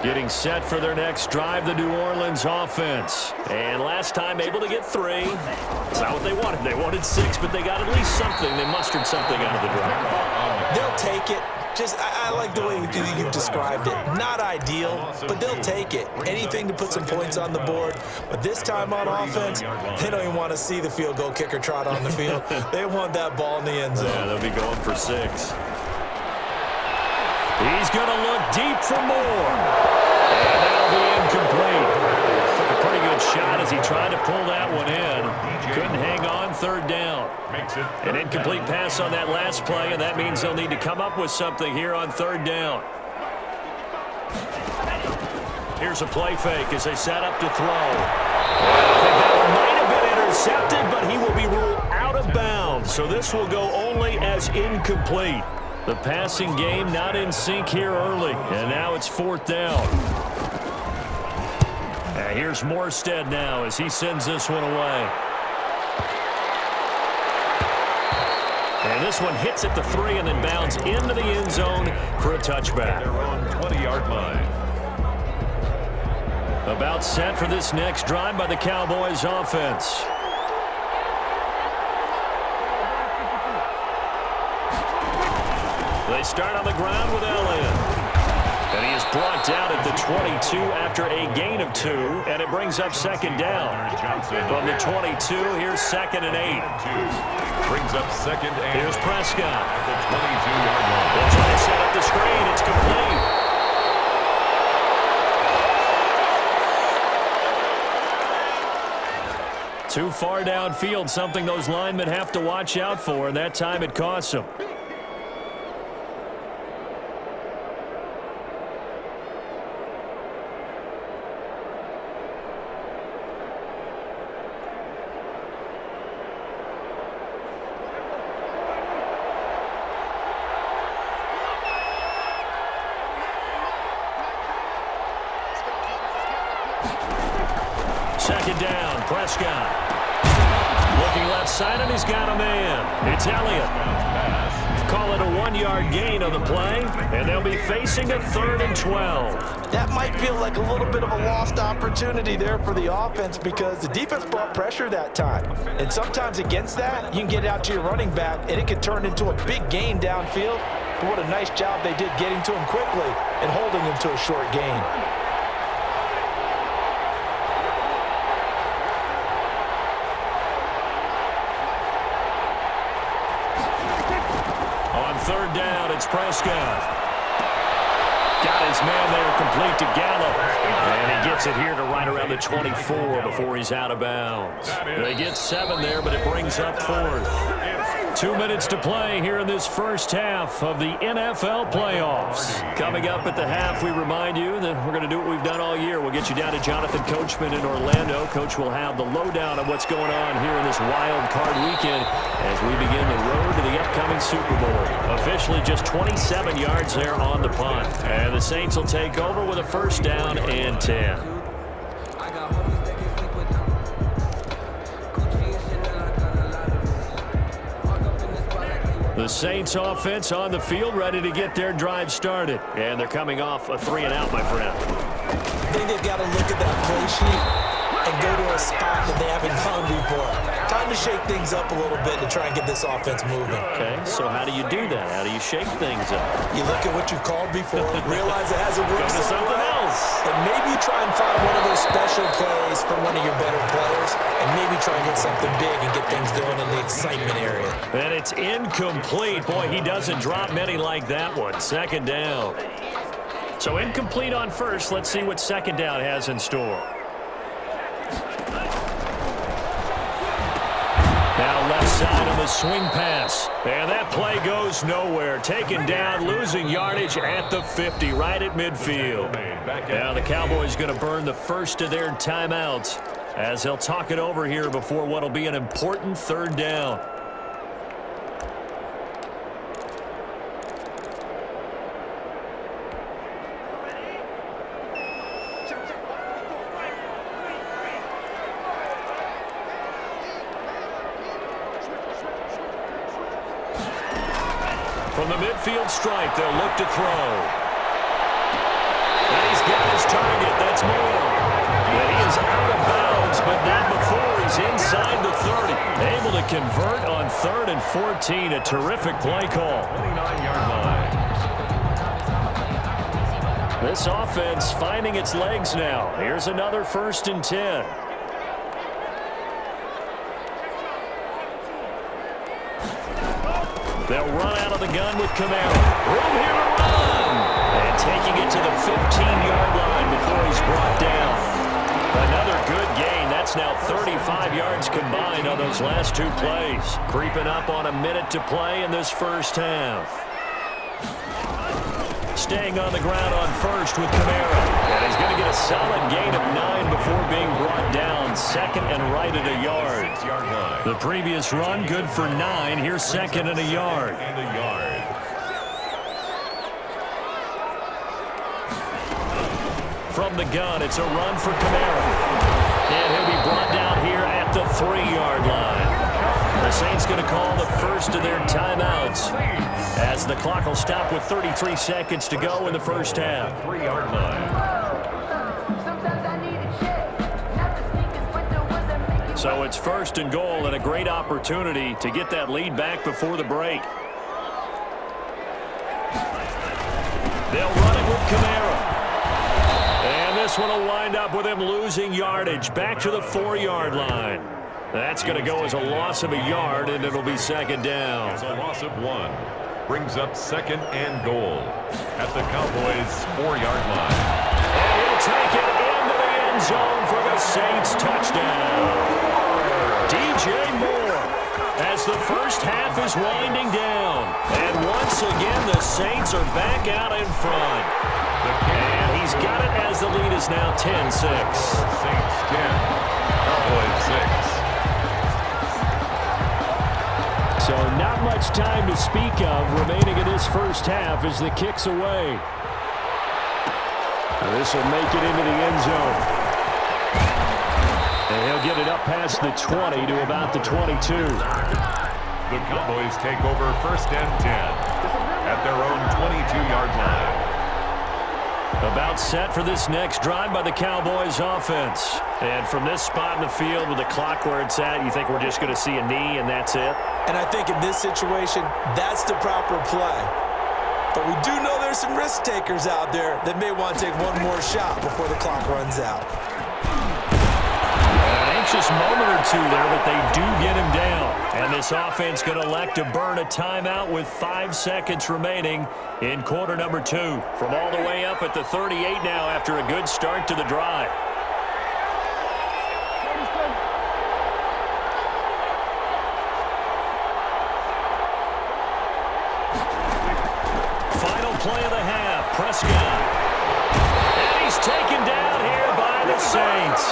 Getting set for their next drive, the New Orleans offense. And last time able to get 3. It's not what they wanted. They wanted 6, but they got at least something. They mustered something out of the drive. They'll take it. I like the way you've described it. Not ideal, but they'll take it. Anything to put some points on the board. But this time on offense, they don't even want to see the field goal kicker trot on the field. They want that ball in the end zone. Yeah, they'll be going for 6. He's going to look deep for more. And that'll be incomplete. Took a pretty good shot as he tried to pull that one in. Couldn't hang on, 3rd down. An incomplete pass on that last play, and that means they'll need to come up with something here on 3rd down. Here's a play fake as they set up to throw. I think that one might have been intercepted, but he will be ruled out of bounds. So this will go only as incomplete. The passing game not in sync here early, and now it's 4th down. And here's Morstead now as he sends this one away. And this one hits at the 3 and then bounds into the end zone for a touchback. Their own 20-yard line. About set for this next drive by the Cowboys offense. They start on the ground with Elliott. And he is brought down at the 22 after a gain of 2, and it brings up 2nd down. From the 22, here's 2nd and 8. Brings up 2nd and here's Prescott. At the 22-yard line. They'll try to set up the screen. It's complete. Too far downfield, something those linemen have to watch out for, and that time it costs them. Down, Prescott. Looking left side, and he's got a man. It's Elliott. Call it a 1-yard gain on the play, and they'll be facing a 3rd and 12. That might feel like a little bit of a lost opportunity there for the offense because the defense brought pressure that time. And sometimes against that, you can get out to your running back, and it can turn into a big gain downfield. But what a nice job they did getting to him quickly and holding him to a short gain. Third down, it's Prescott. Got his man there complete to Gallup. And he gets it here to right around the 24 before he's out of bounds. They get 7 there, but it brings up 4th. 2 minutes to play here in this first half of the NFL playoffs. Coming up at the half, we remind you that we're going to do what we've done all year. We'll get you down to Jonathan Coachman in Orlando. Coach will have the lowdown on what's going on here in this wild card weekend as we begin the road to the upcoming Super Bowl. Officially just 27 yards there on the punt. And the Saints will take over with a 1st down and 10. The Saints offense on the field, ready to get their drive started. And they're coming off a 3-and-out, my friend. I think they've got to look at that play sheet and go to a spot that they haven't gone before. Time to shake things up a little bit to try and get this offense moving. Okay, so how do you do that? How do you shake things up? You look at what you called before, realize it hasn't worked Go to something else. And maybe try and find one of those special plays from one of your better players, and maybe try and get something big and get things going in the excitement area. And it's incomplete. Boy, he doesn't drop many like that one. 2nd down. So incomplete on 1st. Let's see what 2nd down has in store. Now left side on the swing pass. And that play goes nowhere. Taken down, losing yardage at the 50, right at midfield. Now the Cowboys going to burn the first of their timeouts as they'll talk it over here before what will be an important 3rd down. From the midfield stripe, they'll look to throw. And he's got his target. That's more. And he is out of bounds, but not before he's inside the 30. Able to convert on 3rd and 14. A terrific play call. 29-yard line. This offense finding its legs now. Here's another 1st and 10. They'll run out of the gun with Camara. Room here to run. And taking it to the 15-yard line before he's brought down. Another good gain. That's now 35 yards combined on those last 2 plays. Creeping up on a minute to play in this first half. Staying on the ground on 1st with Camara. And he's going to get a solid gain of 9 before being brought down. 2nd and right at a yard. 6-yard line. The previous run good for 9. Here's 2nd and a yard. And a yard. From the gun, it's a run for Camara. And he'll be brought down here at the 3-yard line. The Saints going to call the first of their timeouts as the clock will stop with 33 seconds to go in the first half. 3-yard line. So it's 1st and goal and a great opportunity to get that lead back before the break. They'll run it with Camara. And this one will wind up with him losing yardage back to the 4-yard line. That's going to go as a loss of a yard, and it'll be 2nd down. It's a loss of 1. Brings up 2nd and goal at the Cowboys' 4-yard line. And he'll take it into the end zone for the Saints touchdown. DJ Moore as the first half is winding down. And once again, the Saints are back out in front. And he's got it as the lead is now 10-6. Saints 10, Cowboys 6. So not much time to speak of remaining in this first half as the kick's away. This will make it into the end zone. And he'll get it up past the 20 to about the 22. The Cowboys take over 1st and 10 at their own 22-yard line. About set for this next drive by the Cowboys offense. And from this spot in the field with the clock where it's at, you think we're just going to see a knee and that's it? And I think in this situation, that's the proper play. But we do know there's some risk takers out there that may want to take one more shot before the clock runs out. An anxious moment or two there, but they do get him down. And this offense going to elect to burn a timeout with 5 seconds remaining in quarter number 2. From all the way up at the 38 now after a good start to the drive. Final play of the half, Prescott. And he's taken down here by the Saints.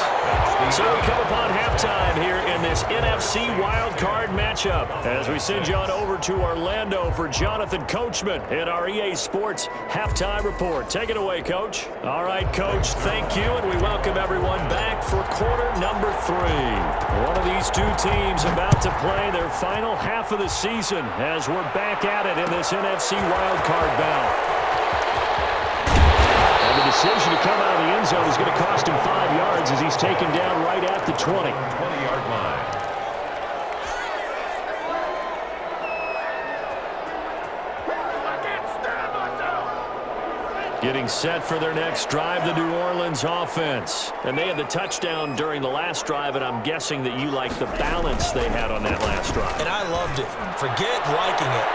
So we come upon halftime here in this NFC wildcard matchup as we send you on over to Orlando for Jonathan Coachman in our EA Sports halftime report. Take it away, Coach. All right, Coach, thank you, and we welcome everyone back for quarter number 3. One of these two teams about to play their final half of the season as we're back at it in this NFC wildcard bout. The decision to come out of the end zone is going to cost him 5 yards as he's taken down right at the 20. 20-yard line. Getting set for their next drive, the New Orleans offense. And they had the touchdown during the last drive, and I'm guessing that you like the balance they had on that last drive. And I loved it. Forget liking it.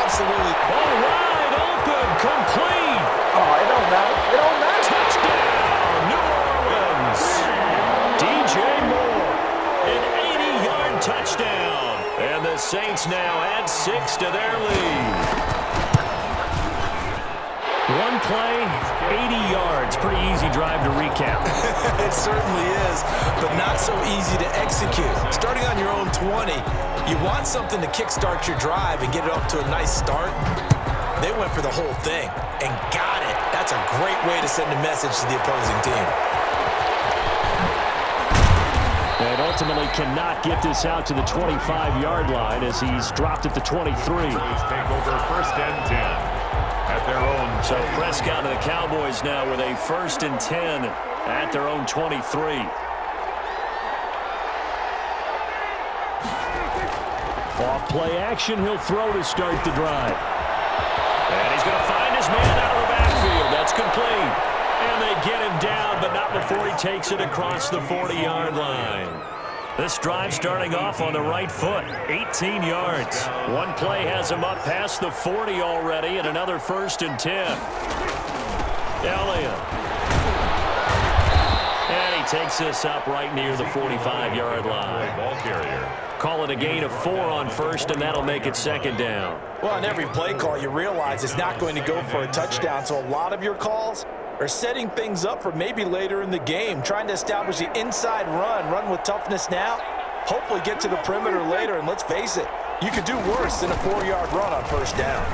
Absolutely. All right, open, complete. Oh, it don't matter. It don't matter. Touchdown, New Orleans. DJ Moore, an 80-yard touchdown. And the Saints now add 6 to their lead. One play, 80 yards. Pretty easy drive to recap. It certainly is, but not so easy to execute. Starting on your own 20, you want something to kickstart your drive and get it off to a nice start. They went for the whole thing and got it. That's a great way to send a message to the opposing team. And ultimately cannot get this out to the 25-yard line as he's dropped at the 23. Take over 1st and 10 at their own So Prescott and the Cowboys now with a 1st and 10 at their own 23. Off play action, he'll throw to start the drive. And he's going to find his man out of the backfield. That's complete. And they get him down, but not before he takes it across the 40-yard line. This drive starting off on the right foot, 18 yards. One play has him up past the 40 already, and another 1st and 10. Elliott. And he takes this up right near the 45-yard line. Ball carrier. Call it a gain of 4 on 1st, and that'll make it 2nd down. Well, on every play call, you realize it's not going to go for a touchdown, so a lot of your calls are setting things up for maybe later in the game, trying to establish the inside run with toughness now, hopefully get to the perimeter later, and let's face it, you could do worse than a 4-yard run on 1st down.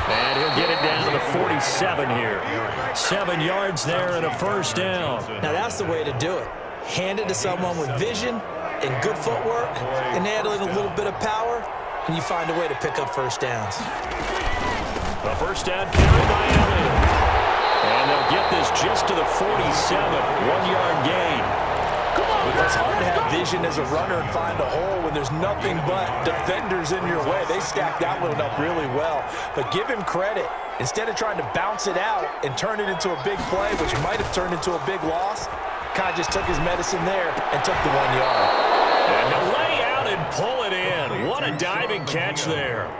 And he'll get it down to the 47 here. 7 yards there and a 1st down. Now that's the way to do it. Hand it to someone with vision and good footwork, and add in a little bit of power, and you find a way to pick up 1st downs. The 1st down carry by Elliott. And they'll get this just to the 47, 1-yard gain. It's hard to have vision as a runner and find a hole when there's nothing but defenders in your way. They stacked that one up really well. But give him credit. Instead of trying to bounce it out and turn it into a big play, which might have turned into a big loss, kind of just took his medicine there and took the 1 yard. And he'll lay out and pull it in. What a diving catch there.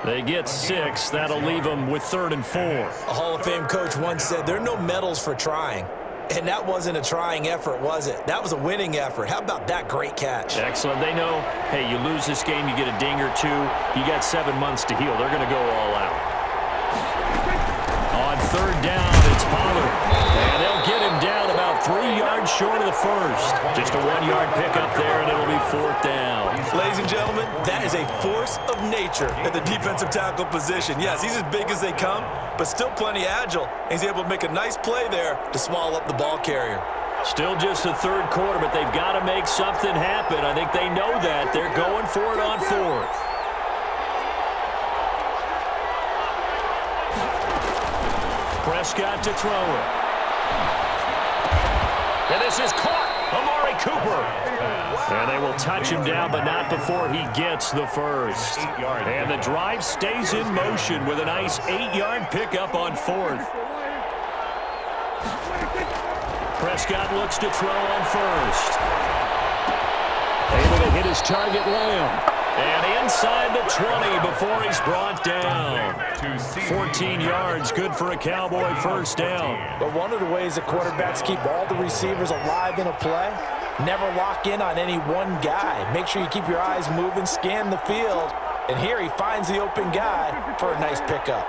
They get 6. That'll leave them with 3rd and 4. A Hall of Fame coach once said, there are no medals for trying. And that wasn't a trying effort, was it? That was a winning effort. How about that great catch? Excellent. They know, hey, you lose this game, you get a ding or 2. You got 7 months to heal. They're going to go all out. On 3rd down, it's Pollard. And they'll get him down about 3 yards short of the 1st. Just a 1-yard pickup there, and it'll be 4th down. Ladies and gentlemen, that is a force of nature at the defensive tackle position. Yes, he's as big as they come, but still plenty agile. He's able to make a nice play there to swallow up the ball carrier. Still just the 3rd quarter, but they've got to make something happen. I think they know that. They're going for it on 4th. Prescott to throw it. And this is caught. Amari Cooper. And they will touch him down, but not before he gets the 1st. And the drive stays in motion with a nice 8-yard pickup on 4th. Prescott looks to throw on 1st. Able to hit his target, Lamb. And inside the 20 before he's brought down. 14 yards, good for a Cowboy 1st down. But one of the ways that quarterbacks keep all the receivers alive in a play, never lock in on any one guy. Make sure you keep your eyes moving, scan the field. And here he finds the open guy for a nice pickup.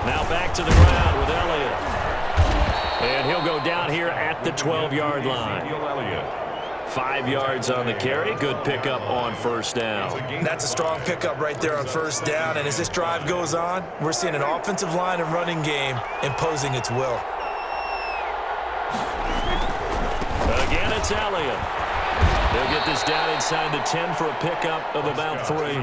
Now back to the ground with Elliott. And he'll go down here at the 12-yard line. 5 yards on the carry. Good pickup on 1st down. That's a strong pickup right there on 1st down. And as this drive goes on, we're seeing an offensive line and running game imposing its will. Again, it's Elliott. They'll get this down inside the 10 for a pickup of about 3.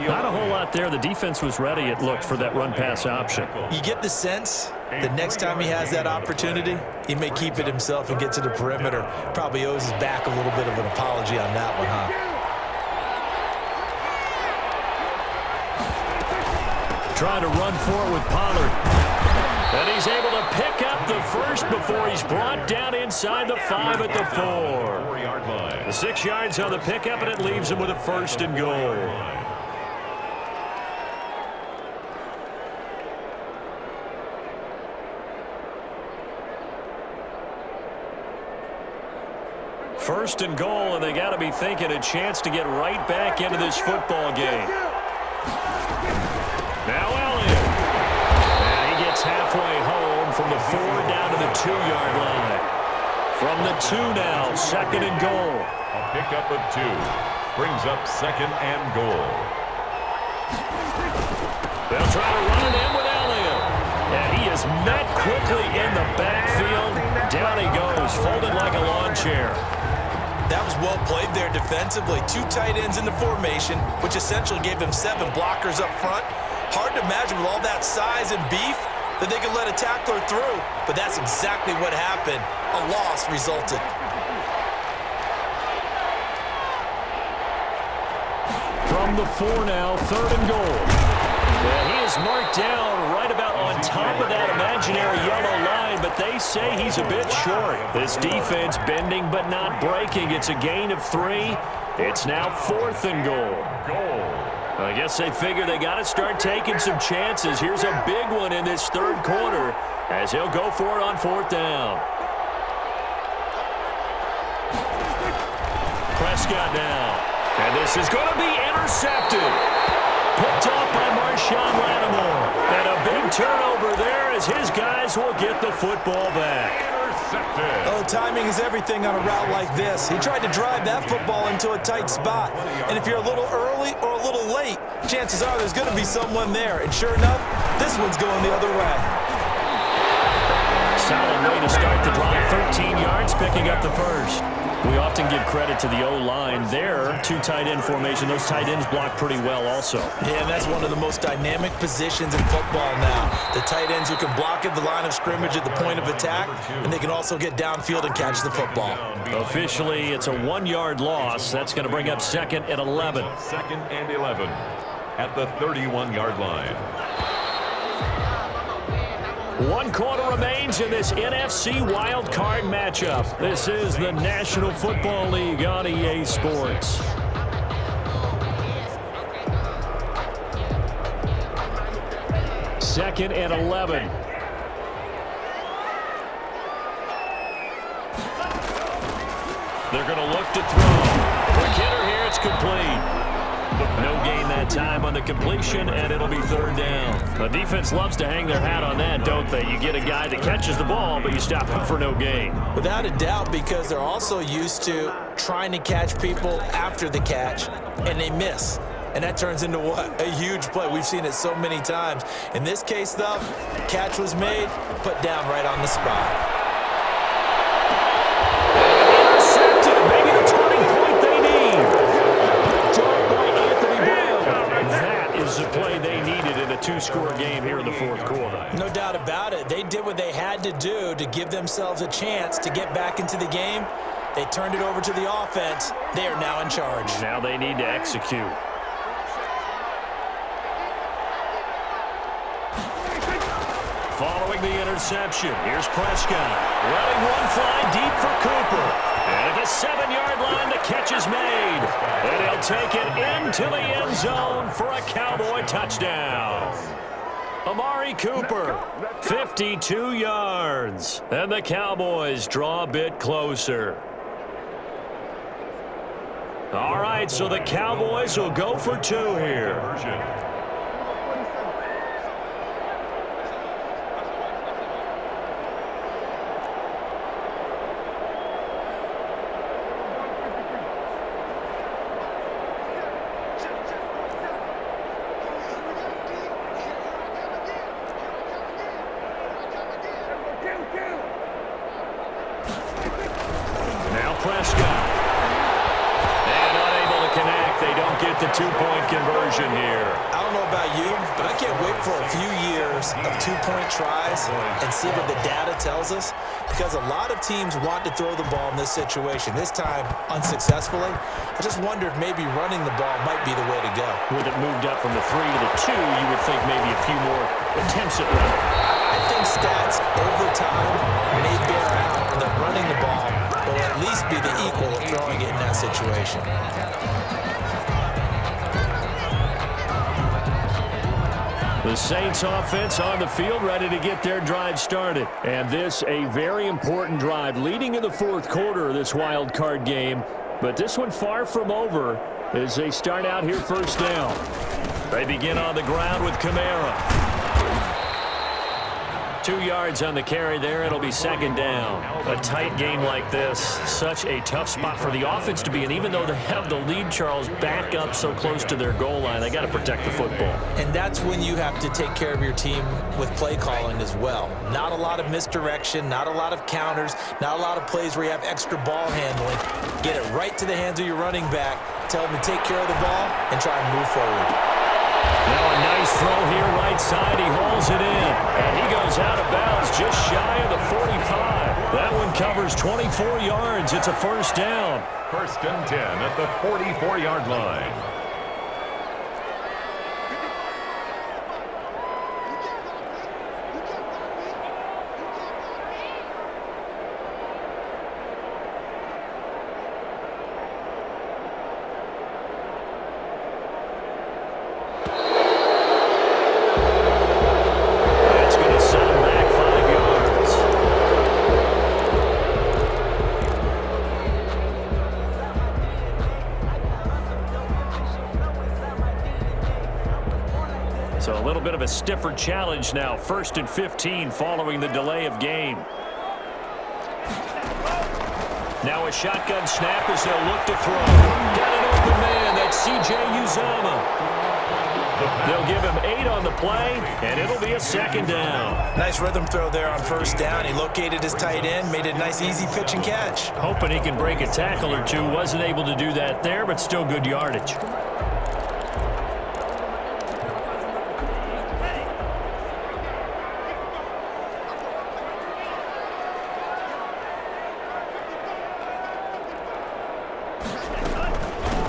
Not a whole lot there. The defense was ready, it looked, for that run-pass option. You get the sense the next time he has that opportunity, he may keep it himself and get to the perimeter. Probably owes his back a little bit of an apology on that one, huh? Trying to run for it with Pollard. And he's able to pick up the 1st before he's brought down inside the 5 at the 4. The 6 yards on the pickup, and it leaves him with a 1st and goal. First and goal, and they got to be thinking a chance to get right back into this football game. Now Elliott. And he gets halfway home from the 4 down to the 2-yard line. From the 2 now, 2nd and goal. A pickup of 2 brings up 2nd and goal. They'll try to run it in with Elliott. And he is met quickly in the backfield. Down he goes, folded like a lawn chair. That was well played there defensively. 2 tight ends in the formation, which essentially gave him 7 blockers up front. Hard to imagine with all that size and beef that they could let a tackler through, but that's exactly what happened. A loss resulted. From the 4 now, 3rd and goal. And he is marked down right about on top of that imaginary yellow line, but they say he's a bit short. This defense bending but not breaking. It's a gain of 3. It's now 4th and goal. I guess they figure they got to start taking some chances. Here's a big one in this 3rd quarter as he'll go for it on 4th down. Prescott now. And this is going to be intercepted. Picked off by Marshawn Lattimore. And a big turnover there as his guys will get the football back. Oh, timing is everything on a route like this. He tried to drive that football into a tight spot. And if you're a little early or a little late, chances are there's going to be someone there. And sure enough, this one's going the other way. Solid way to start the drive. 13 yards, picking up the first. We often give credit to the O-line there. 2 tight end formation. Those tight ends block pretty well also. Yeah, and that's one of the most dynamic positions in football now. The tight ends who can block at the line of scrimmage at the point of attack, and they can also get downfield and catch the football. Officially, it's a 1-yard loss. That's going to bring up 2nd and 11. 2nd and 11 at the 31-yard line. 1 quarter remains in this NFC Wild Card matchup. This is the National Football League on EA Sports. Second and 11. They're going to look to throw. The kidder here, it's complete. No gain that time on the completion, and it'll be 3rd down. The defense loves to hang their hat on that, don't they? You get a guy that catches the ball, but you stop him for no gain. Without a doubt, because they're also used to trying to catch people after the catch, and they miss. And that turns into what? A huge play. We've seen it so many times. In this case, though, catch was made, put down right on the spot. Intercepted. Maybe the turning point they need. Dropped by Anthony Brown. That is the play they needed in a 2-score game here in the 4th quarter. No doubt about it. They did what they had to do to give themselves a chance to get back into the game. They turned it over to the offense. They are now in charge. Now they need to execute. Following the interception, here's Prescott. Running one fly deep for Cooper. And at the 7-yard line, the catch is made. And he'll take it into the end zone for a Cowboy touchdown. Amari Cooper, 52 yards. And the Cowboys draw a bit closer. All right, so the Cowboys will go for 2 here. Prescott. And unable to connect. They don't get the 2-point conversion here. I don't know about you, but I can't wait for a few years of 2-point tries and see what the data tells us, because a lot of teams want to throw the ball in this situation. This time, unsuccessfully. I just wonder if maybe running the ball might be the way to go. With it moved up from the 3 to the 2, you would think maybe a few more attempts at running. I think stats over time may bear out that running the ball will at least be the equal of throwing it in that situation. The Saints offense on the field, ready to get their drive started. And this a very important drive leading in the 4th quarter of this wild card game. But this one far from over as they start out here 1st down. They begin on the ground with Kamara. 2 yards on the carry there. It'll be 2nd down. A tight game like this, such a tough spot for the offense to be in. Even though they have the lead, Charles, back up so close to their goal line, they got to protect the football. And that's when you have to take care of your team with play calling as well. Not a lot of misdirection, not a lot of counters, not a lot of plays where you have extra ball handling. Get it right to the hands of your running back. Tell them to take care of the ball and try and move forward. Now a nice throw here right side, he hauls it in. And he goes out of bounds just shy of the 45. That one covers 24 yards. It's a first down. First and 10 at the 44-yard line. So a little bit of a stiffer challenge now. First and 15 following the delay of game. Now a shotgun snap as they'll look to throw. Got an open man. That's C.J. Uzomah. They'll give him 8 on the play, and it'll be a second down. Nice rhythm throw there on first down. He located his tight end, made it a nice, easy pitch and catch. Hoping he can break a tackle or two. Wasn't able to do that there, but still good yardage.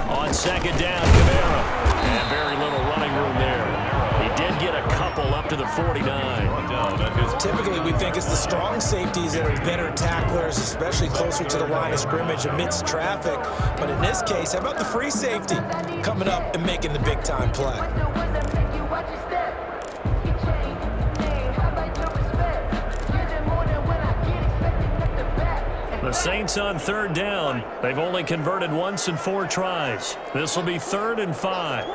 On second down, Camara. And very little running room there. He did get a couple up to the 49. Typically, we think it's the strong safeties that are better tacklers, especially closer to the line of scrimmage amidst traffic. But in this case, how about the free safety coming up and making the big-time play? The Saints on third down. They've only converted once in 4 tries. This will be 3rd and 5.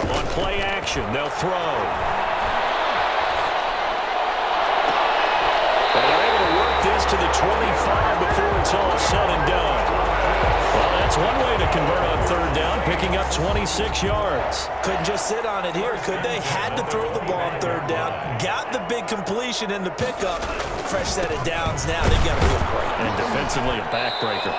On play action, they'll throw. And they're able to work this to the 25 before it's all said and done. Well, that's one way to convert on third down, picking up 26 yards. Couldn't just sit on it here, could they? Had to throw the ball on third down. Got the big completion in the pickup. Fresh set of downs now. They've got to feel great. And defensively, a backbreaker.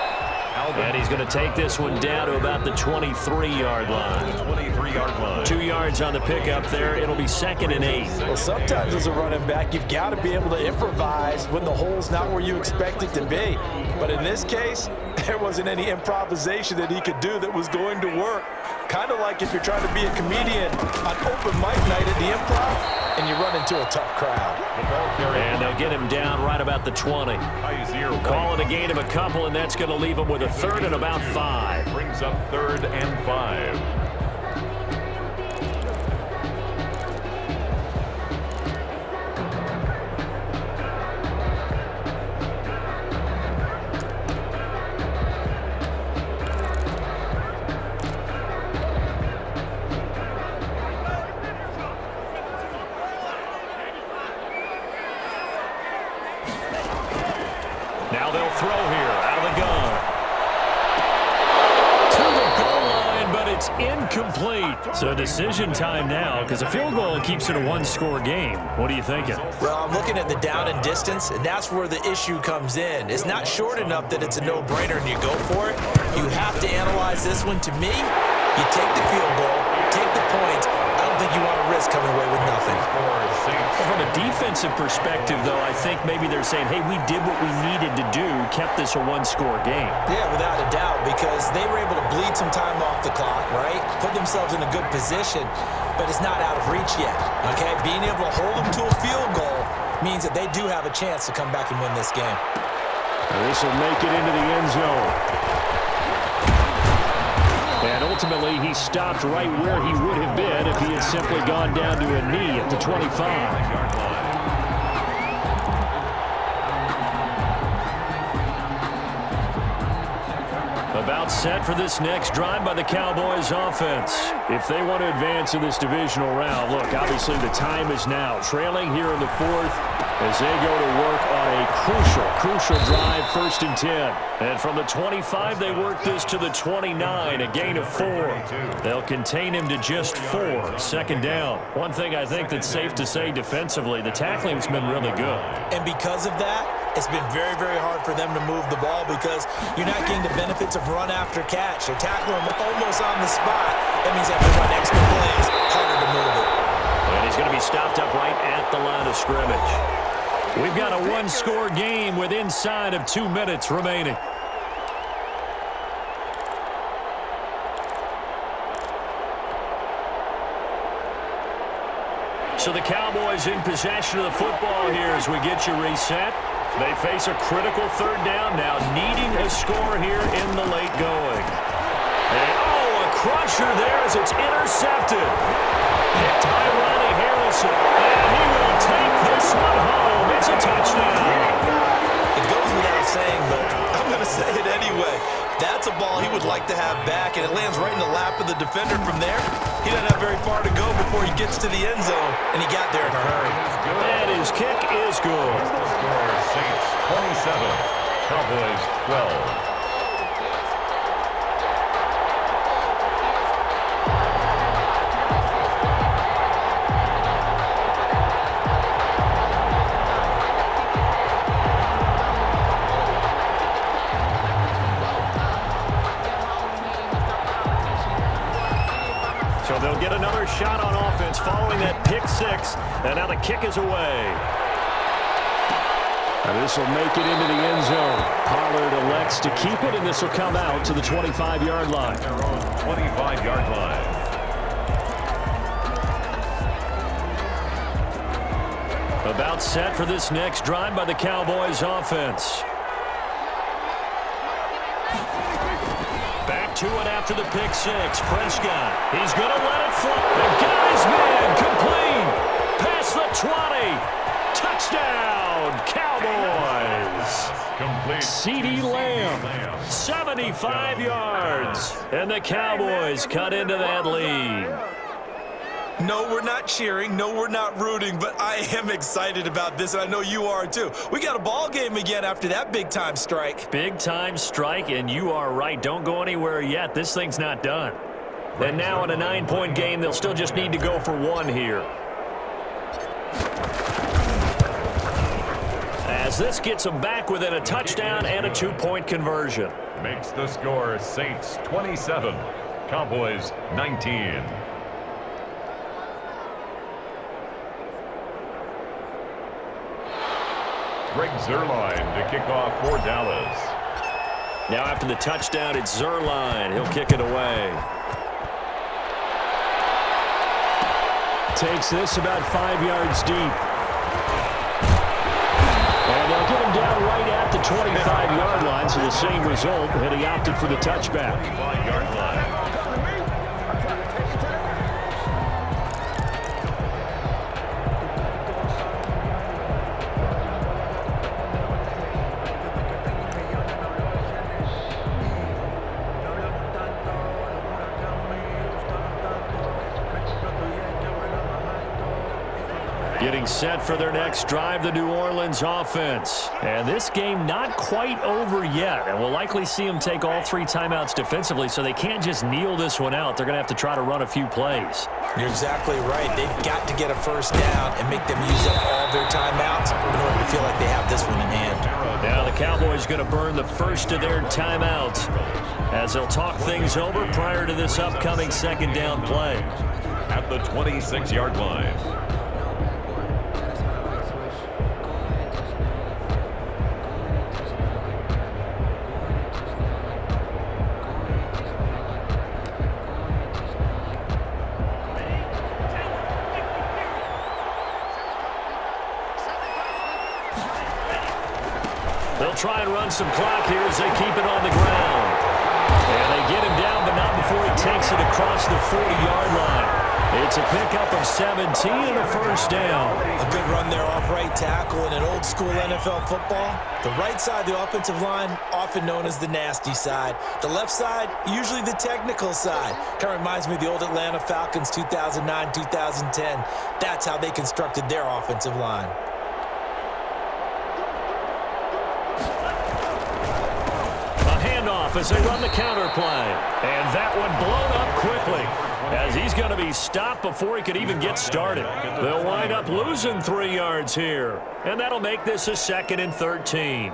And he's going to take this one down to about the 23-yard line. 23-yard line. 2 yards on the pickup there. It'll be 2nd and 8. Well, sometimes as a running back, you've got to be able to improvise when the hole's not where you expect it to be. But in this case, there wasn't any improvisation that he could do that was going to work. Kind of like if you're trying to be a comedian on open mic night at the Improv and you run into a tough crowd. And they'll get him down right about the 20. Call it a gain of a couple, and that's going to leave him with a 3rd and about 5. Brings up 3rd and 5. Now they'll throw here out of the gun. To the goal line, but it's incomplete. So decision time now, because a field goal keeps it a 1-score game. What are you thinking? Well, I'm looking at the down and distance, and that's where the issue comes in. It's not short enough that it's a no-brainer and you go for it. You have to analyze this one. To me, you take the field goal, take the points. I don't think you want to risk coming away with nothing. From a defensive perspective, though, I think maybe they're saying, hey, we did what we needed to do, kept this a 1-score game. Yeah, without a doubt, because they were able to bleed some time off the clock, right? Put themselves in a good position, but it's not out of reach yet, okay? Being able to hold them to a field goal means that they do have a chance to come back and win this game. This will make it into the end zone. And ultimately, he stopped right where he would have been if he had simply gone down to a knee at the 25. About set for this next drive by the Cowboys offense. If they want to advance in this divisional round, look, obviously the time is now. Trailing here in the 4th as they go to work on a crucial drive, 1st and 10. And from the 25, they work this to the 29, a gain of 4. They'll contain him to just 4, 2nd down. One thing I think that's safe to say defensively, the tackling's been really good. And because of that, it's been very, very hard for them to move the ball because you're not getting the benefits of run after catch. They're tackling them almost on the spot. That means they have to run extra plays, harder to move it. And he's going to be stopped up right at the line of scrimmage. We've got a one-score game with inside of 2 minutes remaining. So the Cowboys in possession of the football here as we get you reset. They face a critical third down now, needing a score here in the late going. And, a crusher there as it's intercepted. Hit by Ronnie Harrison. And he will take this one home. It's a touchdown. It goes without saying, but I'm going to say it anyway. That's a ball he would like to have back, and it lands right in the lap of the defender from there. He doesn't have very far to go before he gets to the end zone, and he got there in a hurry. And his kick is good. Score Saints 27, Cowboys 12. So they'll get another shot on offense following that pick six. And now the kick is away. And this will make it into the end zone. Pollard elects to keep it, and this will come out to the 25-yard line. Their own 25-yard line. About set for this next drive by the Cowboys offense. Back to it after the pick six. Prescott, he's going to let it fly. The guy's man, complete. Past the 20. Touchdown, Cowboys. Complete. CeeDee Lamb, 75 yards. And the Cowboys cut into that lead. No, we're not cheering. No, we're not rooting, but I am excited about this, and I know you are too. We got a ball game again after that big-time strike. Big-time strike, and you are right. Don't go anywhere yet. This thing's not done. And now in a 9-point game, they'll still just need to go for one here. As this gets them back within a touchdown and a 2-point conversion. Makes the score Saints 27, Cowboys 19. Greg Zuerlein to kick off for Dallas. Now after the touchdown, it's Zuerlein. He'll kick it away. Takes this about 5 yards deep. And they'll get him down right at the 25-yard line, so the same result, and he opted for the touchback. 25-yard line. Getting set for their next drive, the New Orleans offense. And this game not quite over yet. And we'll likely see them take all 3 timeouts defensively, so they can't just kneel this one out. They're going to have to try to run a few plays. You're exactly right. They've got to get a first down and make them use up all their timeouts in order to feel like they have this one in hand. Now the Cowboys going to burn the first of their timeouts as they'll talk things over prior to this upcoming second down play. At the 26-yard line. They'll try and run some clock here as they keep it on the ground. And they get him down, but not before he takes it across the 40-yard line. It's a pickup of 17 and a first down. A good run there off right tackle in an old-school NFL football. The right side of the offensive line, often known as the nasty side. The left side, usually the technical side. Kind of reminds me of the old Atlanta Falcons 2009-2010. That's how they constructed their offensive line. As they run the counter play. And that one blown up quickly. as he's going to be stopped before he could even get started. They'll wind up losing 3 yards here, and that'll make this a 2nd and 13.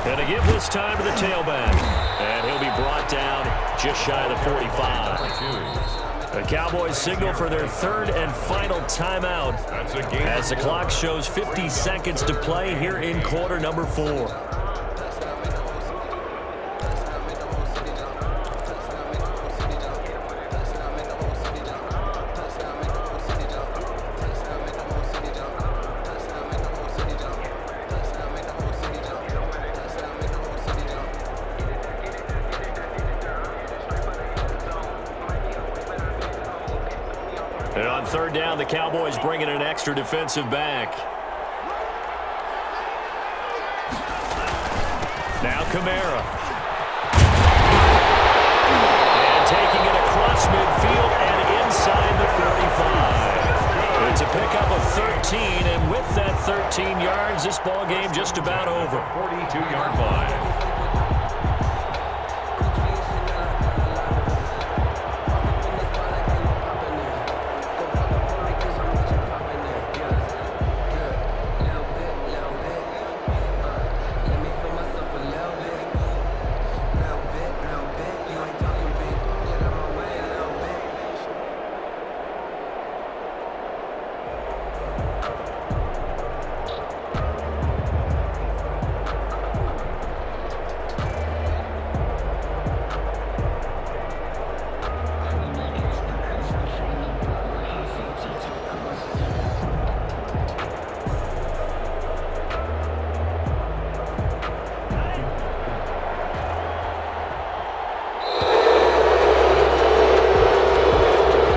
And to give this time to the tailback. And he'll be brought down just shy of the 45. The Cowboys signal for their 3rd and final timeout as the clock shows 50 seconds to play here in quarter number 4. And on 3rd down, the Cowboys bring in an extra defensive back. Now Kamara. And taking it across midfield and inside the 45. It's a pickup of 13, and with that 13 yards, this ball game just about over. 42-yard line.